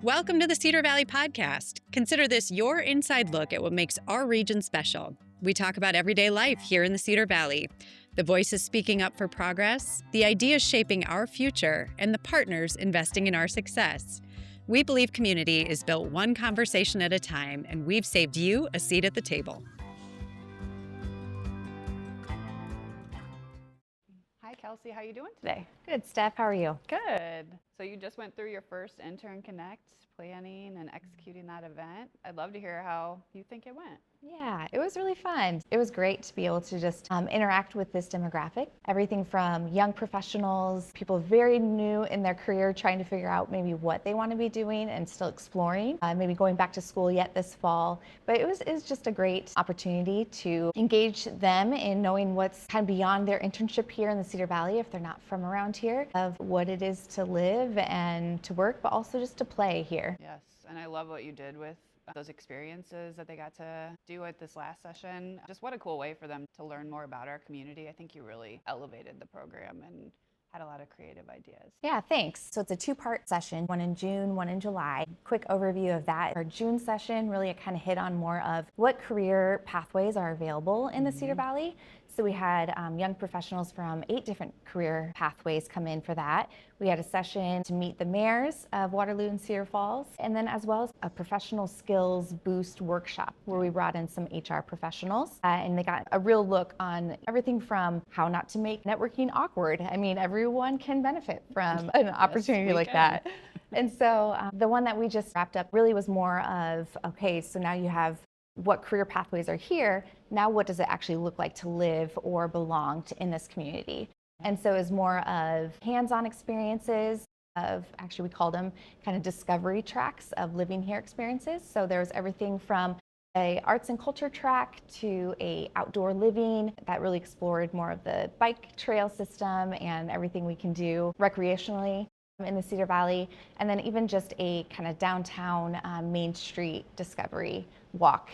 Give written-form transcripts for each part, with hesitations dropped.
Welcome to the Cedar Valley Podcast. Consider this your inside look at what makes our region special. We talk about everyday life here in the Cedar Valley, the voices speaking up for progress, the ideas shaping our future, and the partners investing in our success. We believe community is built one conversation at a time, and we've saved you a seat at the table. Hi, Kelsie. How are you doing today? Good, Steph. How are you? Good. So you just went through your first Intern Connect, planning and executing that event. I'd love to hear how you think it went. Yeah, it was really fun. It was great to be able to just interact with this demographic. Everything from young professionals, people very new in their career trying to figure out maybe what they want to be doing and still exploring, maybe going back to school yet this fall. But it was just a great opportunity to engage them in knowing what's kind of beyond their internship here in the Cedar Valley, if they're not from around here, of what it is to live and to work, but also just to play here. Yes, and I love what you did with those experiences that they got to do at this last session. Just what a cool way for them to learn more about our community. I think you really elevated the program and had a lot of creative ideas. Yeah, thanks. So it's a two-part session, one in June, one in July. Quick overview of that. Our June session really kind of hit on more of what career pathways are available in the Cedar Valley. So we had young professionals from 8 different career pathways come in for that. We had a session to meet the mayors of Waterloo and Cedar Falls, and then as well as a professional skills boost workshop where we brought in some HR professionals and they got a real look on everything from how not to make networking awkward. I mean, everyone can benefit from an opportunity like that. And so the one that we just wrapped up really was more of, okay, so now you have what career pathways are here. Now what does it actually look like to live or belong in this community? And so it's more of hands-on experiences of, actually we called them kind of discovery tracks of living here experiences. So there's everything from a arts and culture track to a outdoor living that really explored more of the bike trail system and everything we can do recreationally in the Cedar Valley, and then even just a kind of downtown Main Street discovery walk.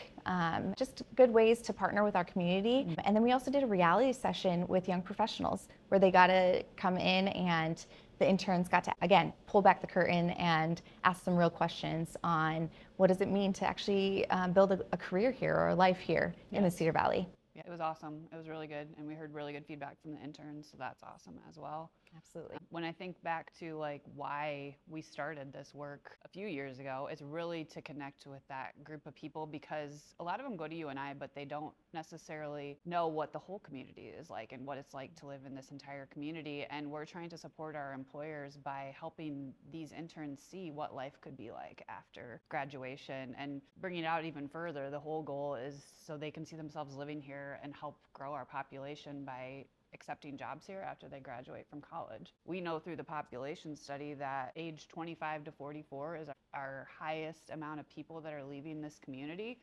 Just good ways to partner with our community. And then we also did a reality session with young professionals where they got to come in and the interns got to, again, pull back the curtain and ask some real questions on what does it mean to actually build a career here or a life here in the Cedar Valley. Yeah, it was awesome. It was really good. And we heard really good feedback from the interns, so that's awesome as well. Absolutely. When I think back to like why we started this work a few years ago, it's really to connect with that group of people because a lot of them go to UNI, but they don't necessarily know what the whole community is like and what it's like to live in this entire community. And we're trying to support our employers by helping these interns see what life could be like after graduation and bringing it out even further. The whole goal is so they can see themselves living here and help grow our population by accepting jobs here after they graduate from college. We know through the population study that age 25 to 44 is our highest amount of people that are leaving this community.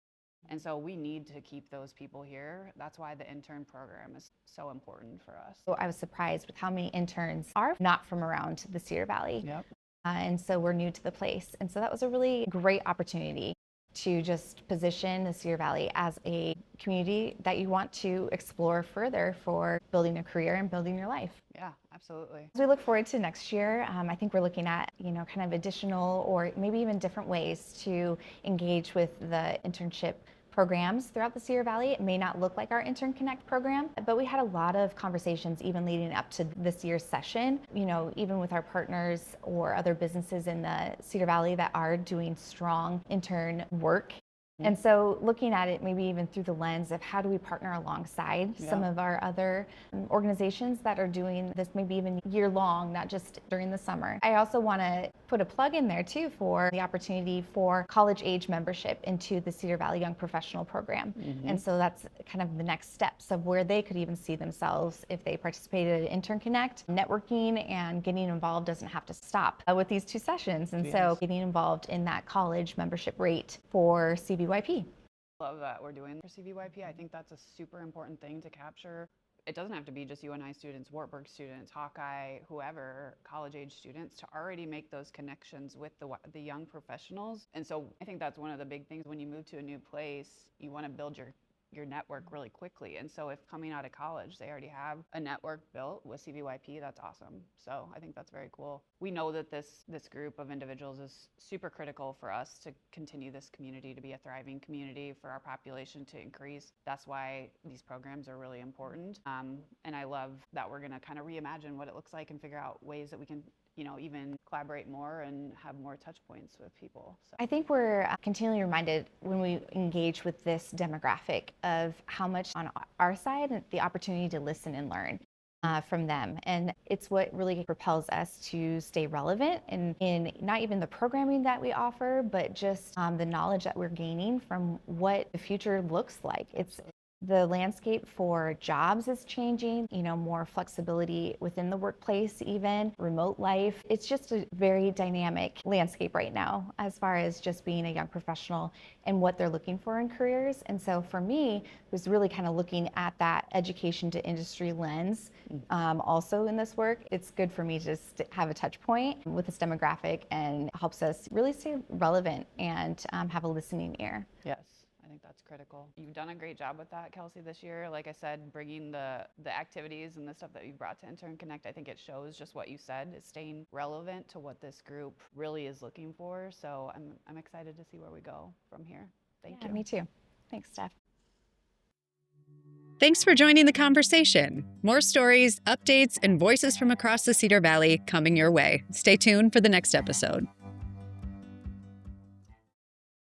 And so we need to keep those people here. That's why the intern program is so important for us. So I was surprised with how many interns are not from around the Cedar Valley. Yep. And so we're new to the place. And so that was a really great opportunity to just position the Cedar Valley as a community that you want to explore further for building a career and building your life. Yeah, absolutely. As we look forward to next year, I think we're looking at, kind of additional or maybe even different ways to engage with the internship programs throughout the Cedar Valley. It may not look like our Intern Connect program, but we had a lot of conversations even leading up to this year's session, even with our partners or other businesses in the Cedar Valley that are doing strong intern work. And so looking at it maybe even through the lens of how do we partner alongside some of our other organizations that are doing this maybe even year long, not just during the summer. I also want to put a plug in there too for the opportunity for college age membership into the Cedar Valley Young Professional Program. And so that's kind of the next steps of where they could even see themselves if they participated in Intern Connect. Networking and getting involved doesn't have to stop with these 2 sessions. And so getting involved in that college membership rate for CVYP. Love that we're doing for CVYP. I think that's a super important thing to capture. It doesn't have to be just UNI students, Wartburg students, Hawkeye, whoever, college age students, to already make those connections with the young professionals. And so I think that's one of the big things when you move to a new place, you want to build your network really quickly. And so if coming out of college, they already have a network built with CVYP, that's awesome. So I think that's very cool. We know that this group of individuals is super critical for us to continue this community to be a thriving community, for our population to increase. That's why these programs are really important. And I love that we're going to kind of reimagine what it looks like and figure out ways that we can even collaborate more and have more touch points with people. So. I think we're continually reminded when we engage with this demographic of how much on our side, the opportunity to listen and learn from them. And it's what really propels us to stay relevant in not even the programming that we offer, but just the knowledge that we're gaining from what the future looks like. The landscape for jobs is changing, more flexibility within the workplace, even remote life. It's just a very dynamic landscape right now as far as just being a young professional and what they're looking for in careers. And so for me, it was really kind of looking at that education to industry lens. Also in this work, it's good for me to just have a touch point with this demographic and helps us really stay relevant and have a listening ear. Yes. I think that's critical. You've done a great job with that, Kelsie, this year. Like I said, bringing the activities and the stuff that you've brought to Intern Connect, I think it shows just what you said, is staying relevant to what this group really is looking for. So I'm excited to see where we go from here. Thank you. Me too. Thanks, Steph. Thanks for joining the conversation. More stories, updates, and voices from across the Cedar Valley coming your way. Stay tuned for the next episode.